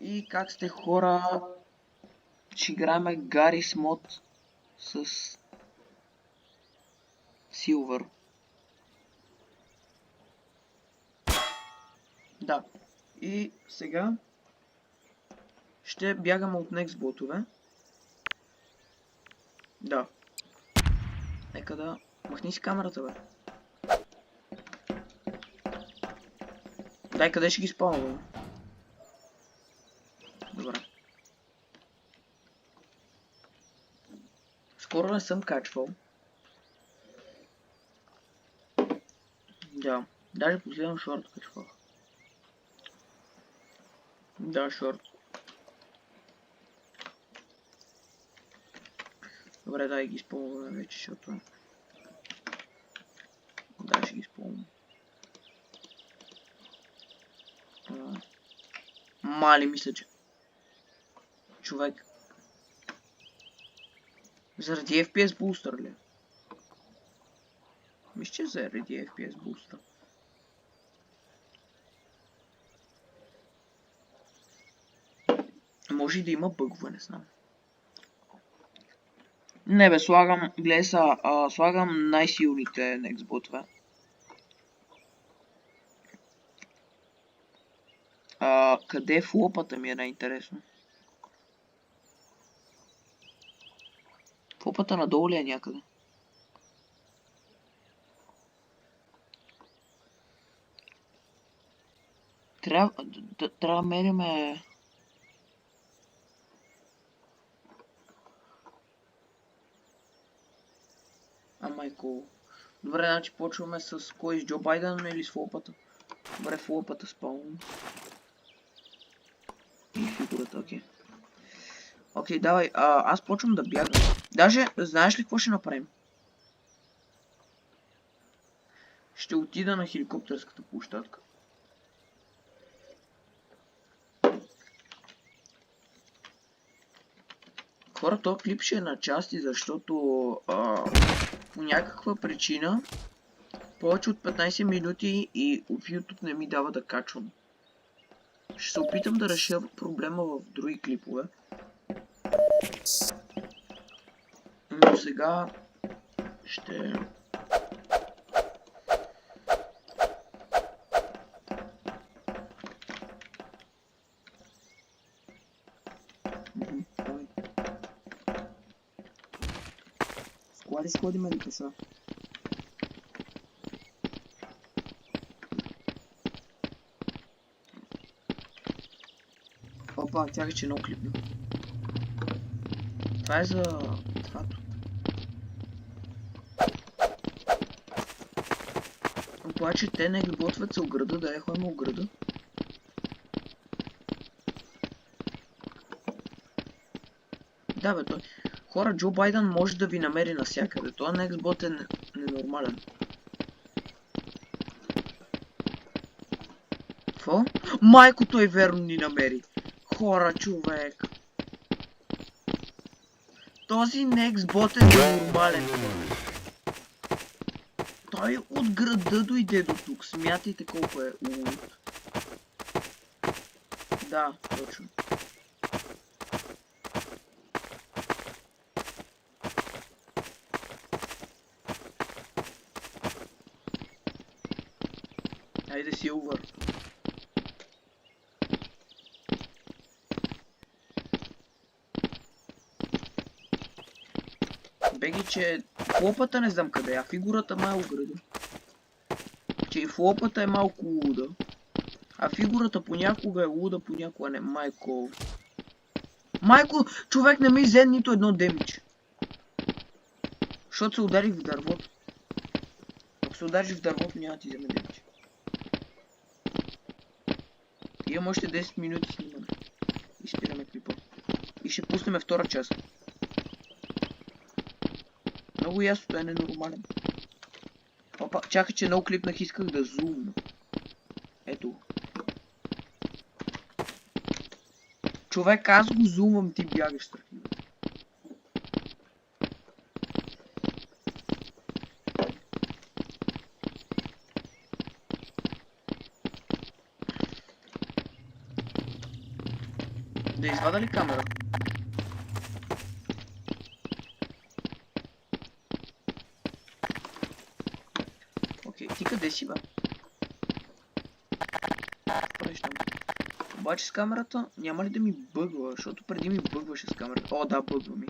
И как сте, хора? Ще играем Гаррис мод с Силвър. Да. И сега ще бягаме от next ботове. Да. Нека да... Махни си камерата, бе. Дай, къде ще ги спалвам? Добре. Скоро не съм качвал. Да. Даже последно шорт качвах. Да, шорт. Добре, дай ги изпълваме вече, защото... Да, ще ги изпълвам. Мали, мисля, че... Човек. Заради FPS бустър ли? Мисля, че заради FPS бустър. Може и да има бъгове, не знам. Не бе, слагам, гледай са, слагам най-силните next ботове. Къде е флопата ми е най-интересно? Флопата надолу ли е някъде? Трябва да мериме... Майко. Добре, значи почваме с кой? С Джо Байден или с флопата? Добре, флопата спалвам. И фигурата, окей. Окей, давай, аз почвам да бягам. Даже, знаеш ли какво ще направим? Ще отида на хеликоптерската площадка. Хора, този клип ще е на части, защото по някаква причина повече от 15 минути и в YouTube не ми дава да качвам. Ще се опитам да реша проблема в други клипове. Но сега ще... Склади сходиме ли песа? Опа, чакай, че много клипна. Това е за... твато. Обаче те не ги готвят за ограда, да я ходим ограда. Да бе, той... Хора, Джо Байден може да ви намери навсякъде. Това на Xbox е ненормален. Какво? Майко, той верно ни намери. Хора, човек. Този Nextbot е ненормален. Той от града дойде до тук. Смятайте колко е луд. Да, точно. Айде, Силвър. Беги, че флопата не знам къде е, а фигурата май ограда. Че и флопата е малко луда. А фигурата понякога е луда, понякога не. Майко. Майко, човек не ми взе нито едно демидж. Защото се ударих в дървото. Ако се удариш в дървото, няма да ти вземе демидж. Имам още 10 минути снимане. И спираме клипа. И ще пуснем втора част. Много ясно, той е ненормален. Опа, чакай, че много клипнах, исках да зумна. Ето. Човек, аз го зумвам, ти бягаш страхливо. Да извада ли камера? Окей, ти къде си, бе? Правиш там. Обаче с камерата няма ли да ми бъгва, защото преди ми бъгваше с камерата. О, да, бъгва ми.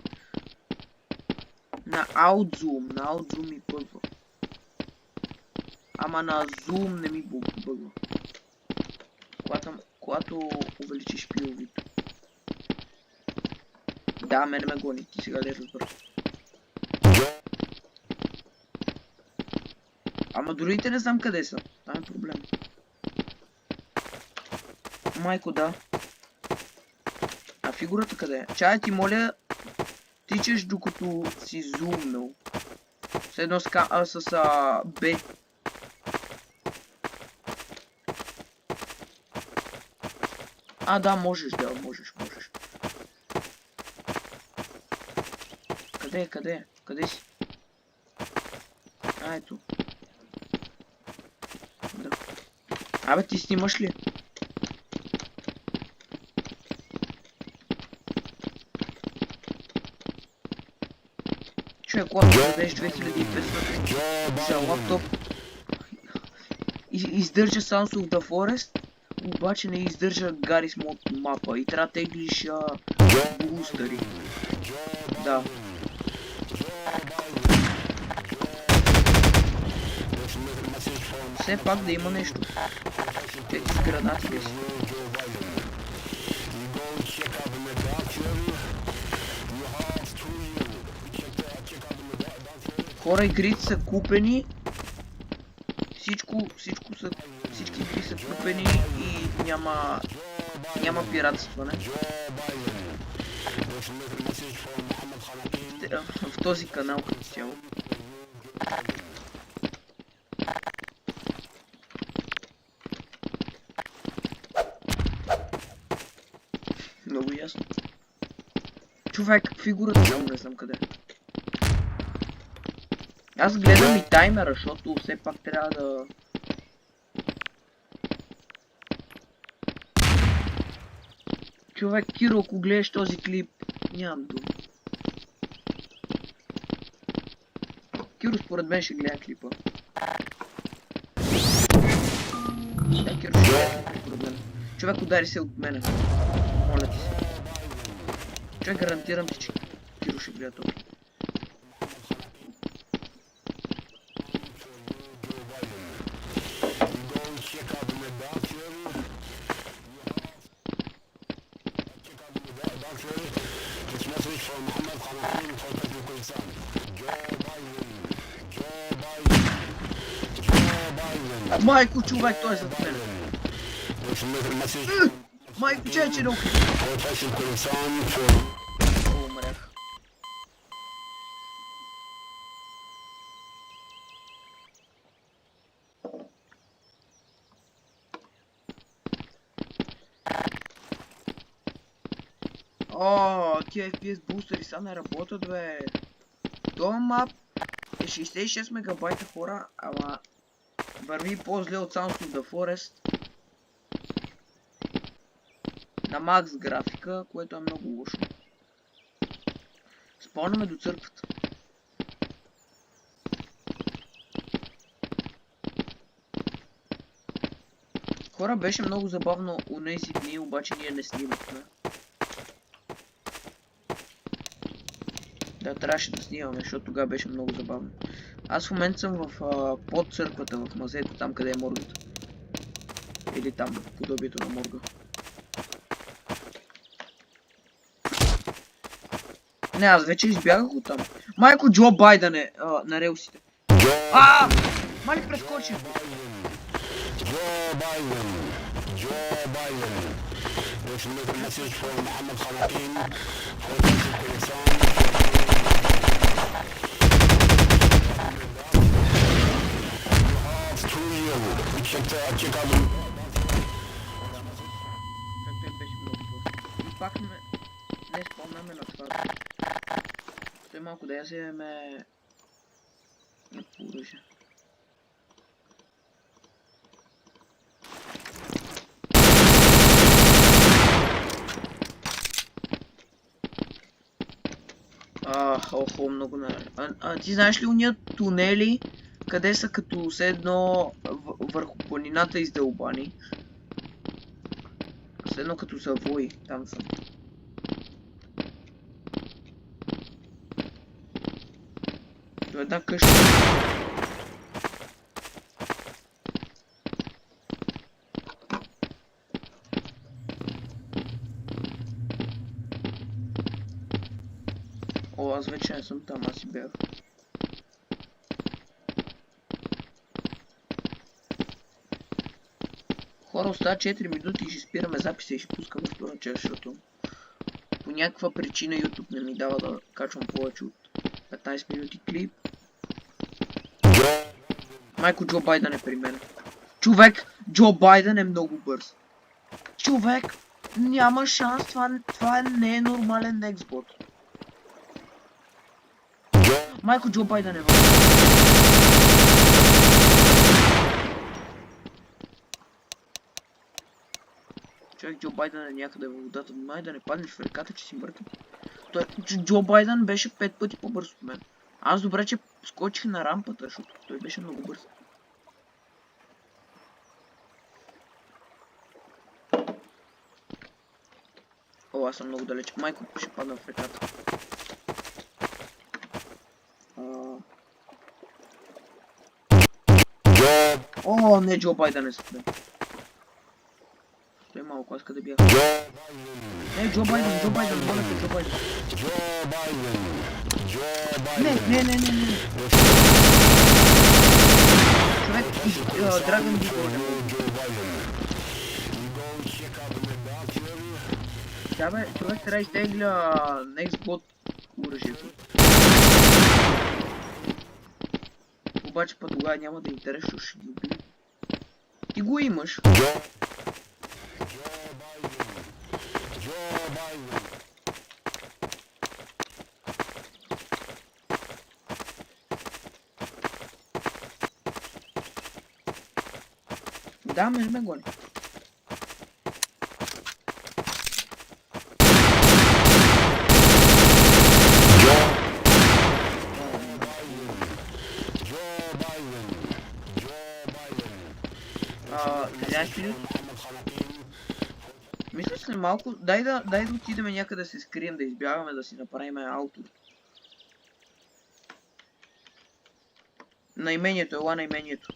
На аутзум ми бъгва. Ама на зум не ми бъгва. Когато увеличиш пиловито. Да, мене ме гони, ти сега ли разбра. Ама другите не знам къде са. Там е проблем. Майко, да. А фигурата къде е? Чай ти моля, тичаш докато си зумнал. С едно с Б. А, да, можеш, можеш. Къде е? Къде си? А, ето. Да. Абе, ти снимаш ли? Човек, когато дадеш 2500 за лаптоп, издържа Sounds of the Forest, обаче не издържа Garry's Mod мапа и трябва да теглиш бустъри. Да. Все пак да има нещо. Чеки с гранатите си. Хора, игрите са купени. Всички игри са купени и няма пиратстване. В този канал като цяло. Много ясно. Човек, фигурата само не знам къде. Аз гледам и таймера, защото все пак трябва да... Човек, Киро, ако гледаш този клип, нямам дума. Киро според мен ще гледа клипа. Да, Киро ще гледа клипа според мен. Човек, удари се от мене. Моля ти се. Човек, гарантирам ти, че Киро ще гледа този клип. Майко, човек, той е зад мен. Майко, че не укри. Умрях. О, тия FPS бустери са не работят, бе. Това мап е 66 мегабайта, хора, ама върви по-зле от Sounds of the Forest на макс графика, което е много лошо. Спомняме до църквата. Хора, беше много забавно онези дни, обаче ние не снимахме. Да, трябваше да снимаме, защото тогава беше много забавно. Аз в момента съм в под църквата, в мазето, там къде е моргата. Или там, подобието на морга. Не, аз вече избягах от там. Майко, Джо Байден е на релсите. Мали прескочи. Джо Байден. И пак не спомняме на това. Стой малко да я вземем някакво оръжие. Охо, много не. Ти знаеш ли уния тунели, къде са като все едно върху планината издълбани? Все едно като завои, там са. До една къща. О, аз вече не съм там, аз си бях. Хора, остава 4 минути и ще спираме записа и ще пускаме втора част, защото по някаква причина YouTube не ми дава да качвам повече от 15 минути клип. Майко, Джо Байден е при мен. Човек, Джо Байден е много бърз. Човек, няма шанс, това не е нормален Xbox. Майко, Джо Байден е във. Човек, Джо Байден е някъде във водата. Май да не паднеш в реката, че си мъртъв. Джо Байден беше 5 пъти по-бърз от мен. Аз добре, че скочих на рампата, защото той беше много бърз. О, аз съм много далеч. Майко, ще падна в реката. О, не, Джо Байден е съпне. Стой малко, аз къде бях? Не, Джо Байден, моля те, Джо Байден. Не. Човек, Драгон Дигър не мога. Да бе, човек трябва да изтегля Nextbot оръжието. Обаче път тогава няма да е интересно, ще ги убие. Ти го имаш. Да, ме гони. Мисля, че малко... Дай да отидем някъде да се скрием, да избягаме, да си направим ауто. На имението, ела на имението.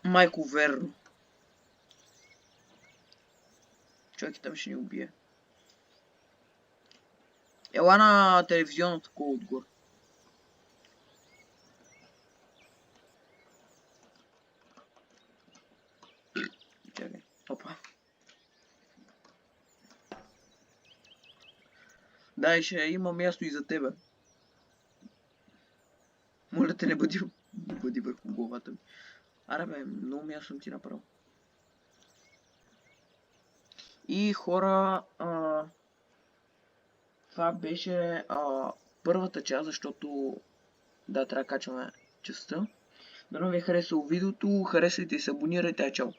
Майко, верно. Човек там ще ни убие. Ела на телевизионната кола отгоре. Чакай. Опа. Дай, ще има място и за тебе. Моля те, не бъди върху главата ми. Аре бе, много място съм ти направил. И хора, това беше първата част, защото да, трябва да качваме частта. Дано ви е харесало видеото, харесайте и се абонирайте, чао!